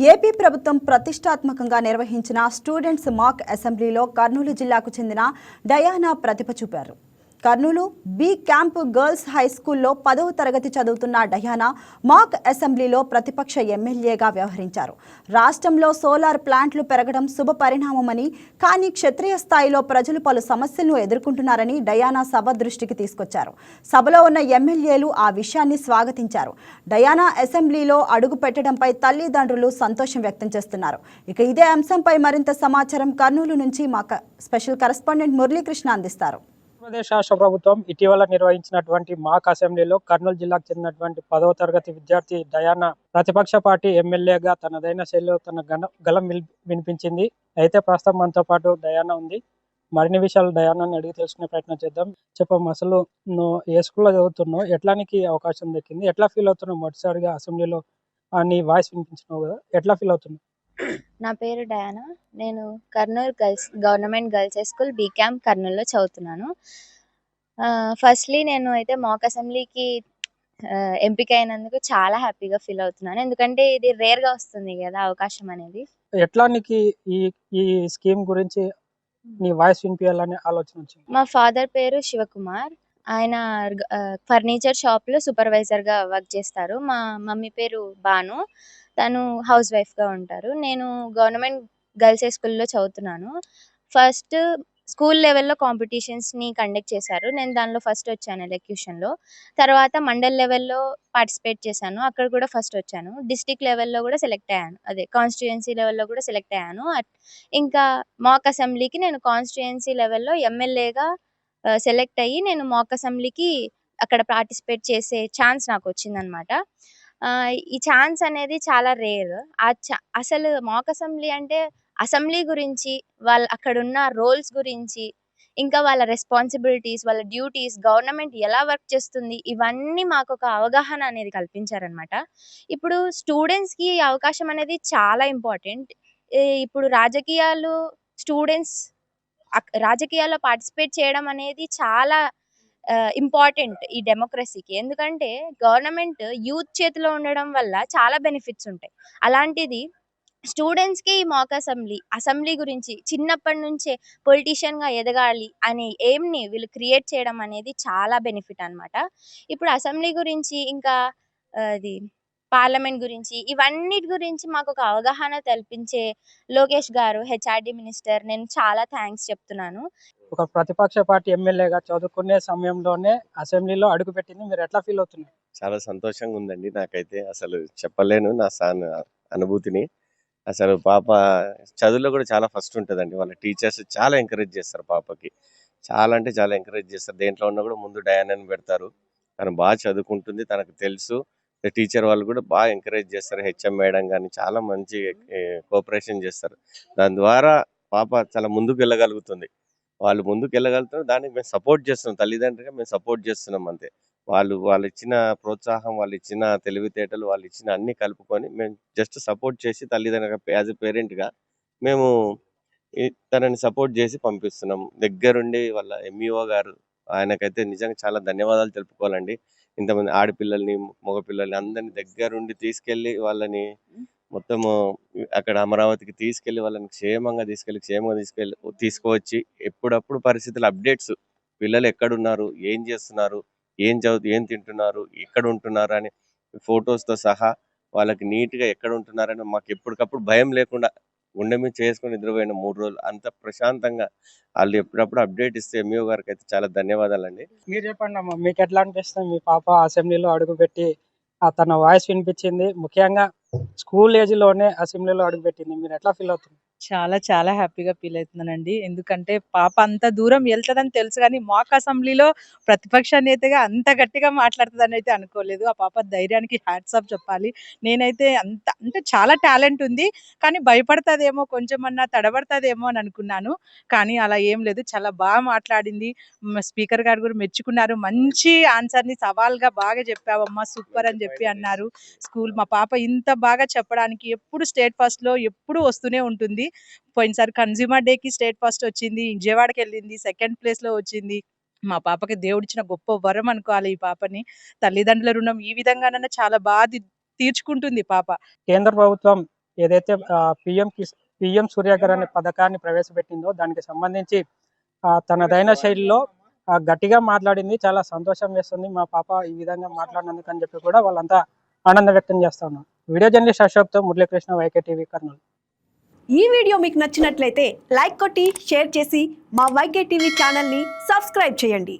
AP ప్రభుత్వం ప్రతిష్టాత్మకంగా నిర్వహించిన స్టూడెంట్స్ మాక్ అసెంబ్లీలో కర్నూలు జిల్లాకు చెందిన డయానా ప్రతిభ చూపారు. Kurnool B camp girls high స్కూల్లో 10వ తరగతి చదువుతున్న డయానా మాక్ అసెంబ్లీలో ప్రతిపక్ష ఎమ్మెల్యేగా వ్యవహరించారు. రాష్ట్రంలో సోలార్ ప్లాంట్లు పెరగడం శుభ పరిణామమని, కానీ క్షత్రియ స్థాయిలో ప్రజలు పలు సమస్యలను ఎదుర్కొంటున్నారని డయానా సభ దృష్టికి తీసుకొచ్చారు. సభలో ఉన్న ఎమ్మెల్యేలు ఆ విషయాన్ని స్వాగతించారు. డయానా అసెంబ్లీలో అడుగు పెట్టడంపై తల్లిదండ్రులు సంతోషం వ్యక్తం చేస్తున్నారు. ఇక ఇదే అంశంపై మరింత సమాచారం కర్నూలు నుంచి మా స్పెషల్ కరెస్పాండెంట్ మురళీకృష్ణ అందిస్తారు. ఆంధ్రప్రదేశ్ రాష్ట్ర ప్రభుత్వం ఇటీవల నిర్వహించినటువంటి మాక్ అసెంబ్లీలో కర్నూలు జిల్లాకు చెందినటువంటి 10వ తరగతి విద్యార్థి డయానా ప్రతిపక్ష పార్టీ ఎమ్మెల్యేగా తనదైన శైలిలో తన గలం వినిపించింది. అయితే ప్రస్తుతం మనతో పాటు డయానా ఉంది. మరిన్ని విషయాలు డయానాని అడిగి తెలుసుకునే ప్రయత్నం చేద్దాం. చెప్పమ్మా, అసలు నువ్వు ఏ స్కూల్లో చదువుతున్నావు, ఎట్లానికి అవకాశం దక్కింది, ఎట్లా ఫీల్ అవుతున్నావు? మొదటిసారిగా అసెంబ్లీలో నీ వాయిస్ వినిపించినావు కదా, ఎట్లా ఫీల్ అవుతున్నావు? నా పేరు డయానా. నేను Kurnool government girls high school B camp కర్నూలులో చదువుతున్నాను. ఫస్ట్లీ నేను అయితే మాక్ అసెంబ్లీకి ఎంపిక అయినందుకు చాలా హ్యాపీగా ఫీల్ అవుతున్నాను. ఎందుకంటే ఇది రేర్గా వస్తుంది కదా అవకాశం అనేది. ఎట్లా నీకు ఈ ఈ స్కీమ్ గురించి నీ వాయిస్ వినిపించాలనే ఆలోచన వచ్చింది? మా ఫాదర్ పేరు శివకుమార్. ఆయన ఫర్నిచర్ షాప్లో సూపర్వైజర్గా వర్క్ చేస్తారు. మా మమ్మీ పేరు భాను, తను హౌస్ వైఫ్గా ఉంటారు. నేను గవర్నమెంట్ గర్ల్స్ హై స్కూల్లో చదువుతున్నాను. ఫస్ట్ స్కూల్ లెవెల్లో కాంపిటీషన్స్ని కండక్ట్ చేశారు. నేను దానిలో ఫస్ట్ వచ్చాను ఎలక్యూషన్లో. తర్వాత మండల్ లెవెల్లో పార్టిసిపేట్ చేశాను, అక్కడ కూడా ఫస్ట్ వచ్చాను. డిస్టిక్ లెవెల్లో కూడా సెలెక్ట్ అయ్యాను, అదే కాన్స్టిట్యుయెన్సీ లెవెల్లో కూడా సెలెక్ట్ అయ్యాను. ఇంకా మాక్ అసెంబ్లీకి నేను కాన్స్టిట్యుయెన్సీ లెవెల్లో ఎమ్మెల్యేగా సెలెక్ట్ అయ్యి నేను మాక్ అసెంబ్లీకి అక్కడ పార్టిసిపేట్ చేసే ఛాన్స్ నాకు వచ్చిందనమాట. ఈ ఛాన్స్ అనేది చాలా రేర్. అసలు మాక్ అసెంబ్లీ అంటే అసెంబ్లీ గురించి, వాళ్ళ అక్కడున్న రోల్స్ గురించి, ఇంకా వాళ్ళ రెస్పాన్సిబిలిటీస్, వాళ్ళ డ్యూటీస్, గవర్నమెంట్ ఎలా వర్క్ చేస్తుంది, ఇవన్నీ మాకు ఒక అవగాహన అనేది కల్పించారనమాట. ఇప్పుడు స్టూడెంట్స్కి ఈ అవకాశం అనేది చాలా ఇంపార్టెంట్. ఇప్పుడు రాజకీయాల్లో పార్టిసిపేట్ చేయడం అనేది చాలా ఇంపార్టెంట్ ఈ డెమోక్రసీకి. ఎందుకంటే గవర్నమెంట్ యూత్ చేతిలో ఉండడం వల్ల చాలా బెనిఫిట్స్ ఉంటాయి. అలాంటిది స్టూడెంట్స్కి ఈ మాక్ అసెంబ్లీ గురించి చిన్నప్పటి నుంచే పొలిటీషియన్గా ఎదగాలి అనే ఎయిమ్ని వీళ్ళు క్రియేట్ చేయడం అనేది చాలా బెనిఫిట్ అనమాట. ఇప్పుడు అసెంబ్లీ గురించి, ఇంకా అది పార్లమెంట్ గురించి, ఇవన్నిటి గురించి మాకు ఒక అవగాహన కల్పించే లోకేష్ గారు, హెచ్ఆర్డి మినిస్టర్, నేను చాలా థ్యాంక్స్ చెప్తున్నాను. ఒక ప్రతిపక్ష పార్టీ ఎమ్మెల్యేగా చదువుకునే సమయంలోనే అసెంబ్లీలో అడుగుపెట్టింది, మీరు ఎట్లా ఫీల్ అవుతున్నారు? చాలా సంతోషంగా ఉందండి. నాకైతే అసలు చెప్పలేను నా అనుభూతిని. అసలు పాప చదువులో కూడా చాలా ఫస్ట్ ఉంటుందండి. వాళ్ళ టీచర్స్ చాలా ఎంకరేజ్ చేస్తారు పాపకి. చాలా అంటే చాలా ఎంకరేజ్ చేస్తారు. దేంట్లో ఉన్నా కూడా ముందు డయానాని పెడతారు. తను బాగా చదువుకుంటుంది, తనకు తెలుసు. టీచర్ వాళ్ళు కూడా బాగా ఎంకరేజ్ చేస్తారు. హెచ్ఎం మేడం కానీ చాలా మంచి కోఆపరేషన్ చేస్తారు. దాని ద్వారా పాప చాలా ముందుకు వెళ్ళగలుగుతుంది. వాళ్ళు ముందుకు వెళ్ళగలుగుతారు, దానికి మేము సపోర్ట్ చేస్తున్నాం. తల్లిదండ్రులుగా మేము సపోర్ట్ చేస్తున్నాం అంతే. వాళ్ళు ఇచ్చిన ప్రోత్సాహం, వాళ్ళు ఇచ్చిన తెలివితేటలు, వాళ్ళు ఇచ్చిన అన్ని కలుపుకొని మేము జస్ట్ సపోర్ట్ చేసి, తల్లిదండ్రులుగా యాజ్ ఎ పేరెంట్గా మేము తనని సపోర్ట్ చేసి పంపిస్తున్నాం. దగ్గరుండి వాళ్ళ ఎంఈఓ గారు, ఆయనకైతే నిజంగా చాలా ధన్యవాదాలు తెలుపుకోవాలండి. ఇంతమంది ఆడపిల్లల్ని, మగపిల్లల్ని అందరినీ దగ్గరుండి తీసుకెళ్ళి వాళ్ళని మొత్తము అక్కడ అమరావతికి తీసుకెళ్ళి వాళ్ళని క్షేమంగా తీసుకువచ్చి ఎప్పుడప్పుడు పరిస్థితుల అప్డేట్స్, పిల్లలు ఎక్కడున్నారు, ఏం చేస్తున్నారు, ఏం తింటున్నారు, ఎక్కడ ఉంటున్నారు అని ఫొటోస్తో సహా వాళ్ళకి నీట్గా ఎక్కడ ఉంటున్నారని మాకు ఎప్పటికప్పుడు భయం లేకుండా గుండె మీద చేసుకొని నిద్రపోయిన 3 రోజులు అంత ప్రశాంతంగా వాళ్ళు ఎప్పుడప్పుడు అప్డేట్ ఇస్తే ఎంఈఓ గారికి అయితే చాలా ధన్యవాదాలండి. మీరు చెప్పండి అమ్మా, మీకు ఎట్లా అనిపిస్తుంది? మీ పాప అసెంబ్లీలో అడుగుపెట్టి తన వాయిస్ వినిపించింది, ముఖ్యంగా స్కూల్ ఏజ్లోనే అసెంబ్లీలో అడుగుపెట్టింది, మీరు ఎట్లా ఫీల్ అవుతుంది? చాలా హ్యాపీగా ఫీల్ అవుతున్నానండి. ఎందుకంటే పాప అంత దూరం వెళ్తుందని తెలుసు, కానీ మాక్ అసెంబ్లీలో ప్రతిపక్ష నేతగా అంత గట్టిగా మాట్లాడుతుందని అయితే అనుకోలేదు. ఆ పాప ధైర్యానికి హ్యాట్స్ ఆఫ్ చెప్పాలి. నేనైతే అంటే చాలా టాలెంట్ ఉంది, కానీ భయపడతాదేమో, కొంచెమన్నా తడబడతాదేమో అని అనుకున్నాను. కానీ అలా ఏం లేదు, చాలా బాగా మాట్లాడింది. స్పీకర్ గారు కూడా మెచ్చుకున్నారు. మంచి ఆన్సర్ని సవాల్గా బాగా చెప్పావమ్మా, సూపర్ అని చెప్పి అన్నారు. మా పాప ఇంత బాగా చెప్పడానికి ఎప్పుడు స్టేట్ ఫస్ట్ లో ఎప్పుడు వస్తూనే ఉంటుంది. పోయినసారి కన్జ్యూమర్ డేకి స్టేట్ ఫస్ట్ వచ్చింది, విజయవాడకి వెళ్ళింది, సెకండ్ ప్లేస్ లో వచ్చింది. మా పాపకి దేవుడిచ్చిన గొప్ప వరం అనుకోవాలి ఈ పాపని. తల్లిదండ్రుల రుణం ఈ విధంగానైనా చాలా బాగా తీర్చుకుంటుంది పాప. కేంద్ర ప్రభుత్వం ఏదైతే పిఎం సూర్యఘర్ అనే పథకాన్ని ప్రవేశపెట్టిందో దానికి సంబంధించి తనదైన శైలిలో గట్టిగా మాట్లాడింది. చాలా సంతోషం వేస్తుంది మా పాప ఈ విధంగా మాట్లాడినందుకు అని చెప్పి కూడా వాళ్ళంతా ఆనందం వ్యక్తం చేస్తా ఉన్నారు. వీడియో జర్నలిస్ట్ అశోక్తో మురళీకృష్ణ, వైకే టీవీ, కర్నూలు. ఈ వీడియో మీకు నచ్చినట్లయితే లైక్ కొట్టి షేర్ చేసి మా వైకే టీవీ ఛానల్ని సబ్స్క్రైబ్ చేయండి.